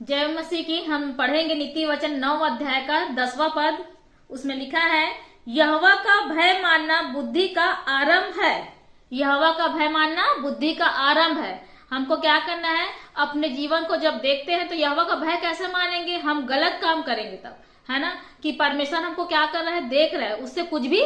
जय मसीह की। हम पढ़ेंगे नीति वचन 9 अध्याय का 10वां पद। उसमें लिखा है, यहोवा का भय मानना बुद्धि का आरंभ है। यहोवा का भय मानना बुद्धि का आरंभ है। हमको क्या करना है, अपने जीवन को जब देखते हैं तो यहोवा का भय कैसे मानेंगे, हम गलत काम करेंगे तब, है ना, कि परमेश्वर हमको क्या कर रहा है, देख रहा है, उससे कुछ भी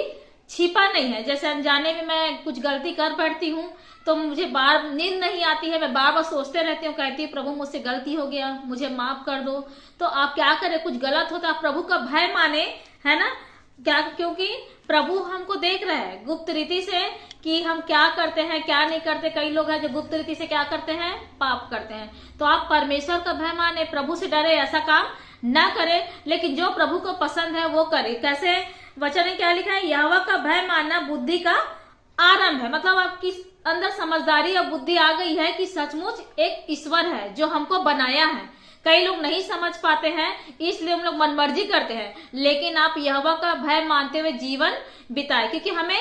छिपा नहीं है। जैसे अनजाने में मैं कुछ गलती कर बैठती हूँ तो मुझे बार नींद नहीं आती है, मैं बार बार सोचते रहती हूँ, कहती हूँ प्रभु मुझसे गलती हो गया, मुझे माफ कर दो। तो आप क्या करें, कुछ गलत होता आप प्रभु का भय माने, है ना, क्या, क्योंकि प्रभु हमको देख रहा है गुप्त रीति से कि हम क्या करते हैं क्या नहीं करते। कई लोग हैं जो गुप्त रीति से क्या करते हैं, पाप करते हैं। तो आप परमेश्वर का भय माने, प्रभु से डरे, ऐसा काम ना करे, लेकिन जो प्रभु को पसंद है वो करे। कैसे, वचन में क्या लिखा है, यहोवा का भय मानना बुद्धि का आरंभ है। मतलब आपकी अंदर समझदारी और बुद्धि आ गई है कि सचमुच एक ईश्वर है जो हमको बनाया है। कई लोग नहीं समझ पाते हैं, इसलिए हम लोग मनमर्जी करते हैं। लेकिन आप यहोवा का भय मानते हुए जीवन बिताए, क्योंकि हमें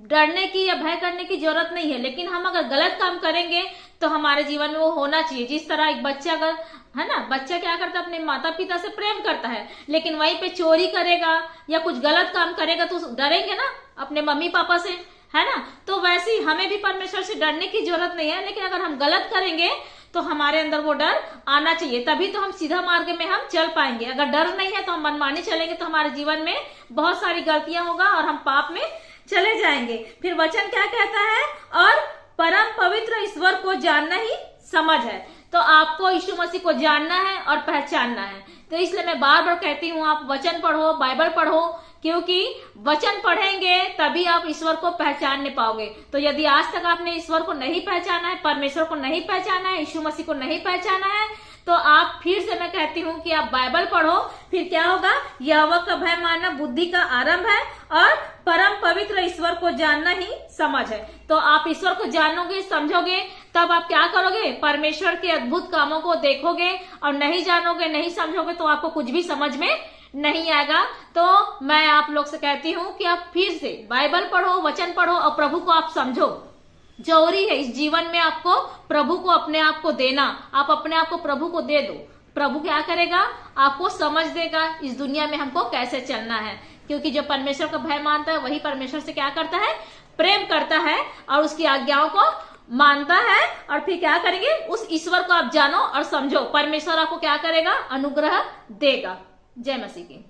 डरने की या भय करने की जरूरत नहीं है। लेकिन हम अगर गलत काम करेंगे तो हमारे जीवन में वो होना चाहिए। जिस तरह एक बच्चा, अगर, है ना, बच्चा क्या करता है, अपने माता पिता से प्रेम करता है, लेकिन वहीं पे चोरी करेगा या कुछ गलत काम करेगा तो डरेंगे ना अपने मम्मी पापा से, है ना। तो वैसे ही हमें भी परमेश्वर से डरने की जरूरत नहीं है। लेकिन अगर हम गलत करेंगे तो हमारे अंदर वो डर आना चाहिए, तभी तो हम सीधा मार्ग में हम चल पाएंगे। अगर डर नहीं है तो हम मनमानी चलेंगे तो हमारे जीवन में बहुत सारी गलतियां होगा और हम पाप में चले जाएंगे। फिर वचन क्या कहता है, और परम पवित्र ईश्वर को जानना ही समझ है। तो आपको यीशु मसीह को जानना है और पहचानना है। तो इसलिए मैं बार बार कहती हूँ, आप वचन पढ़ो, बाइबल पढ़ो, क्योंकि वचन पढ़ेंगे तभी आप ईश्वर को पहचानने पाओगे। तो यदि आज तक आपने ईश्वर को नहीं पहचाना है, परमेश्वर को नहीं पहचाना है, यीशु मसीह को नहीं पहचाना है, तो आप फिर से मैं कहती हूँ कि आप बाइबल पढ़ो। फिर क्या होगा, यहोवा का भय मानना बुद्धि का आरंभ है और परम पवित्र ईश्वर को जानना ही समझ है। तो आप ईश्वर को जानोगे, समझोगे, तब आप क्या करोगे, परमेश्वर के अद्भुत कामों को देखोगे। और नहीं जानोगे, नहीं समझोगे तो आपको कुछ भी समझ में नहीं आएगा। तो मैं आप लोग से कहती हूँ कि आप फिर से बाइबल पढ़ो, वचन पढ़ो और प्रभु को आप समझो। जरूरी है इस जीवन में आपको प्रभु को अपने आप को देना। आप अपने आप को प्रभु को दे दो, प्रभु क्या करेगा, आपको समझ देगा इस दुनिया में हमको कैसे चलना है। क्योंकि जो परमेश्वर का भय मानता है वही परमेश्वर से क्या करता है, प्रेम करता है और उसकी आज्ञाओं को मानता है। और फिर क्या करेंगे, उस ईश्वर को आप जानो और समझो, परमेश्वर आपको क्या करेगा, अनुग्रह देगा। जय मसीह की।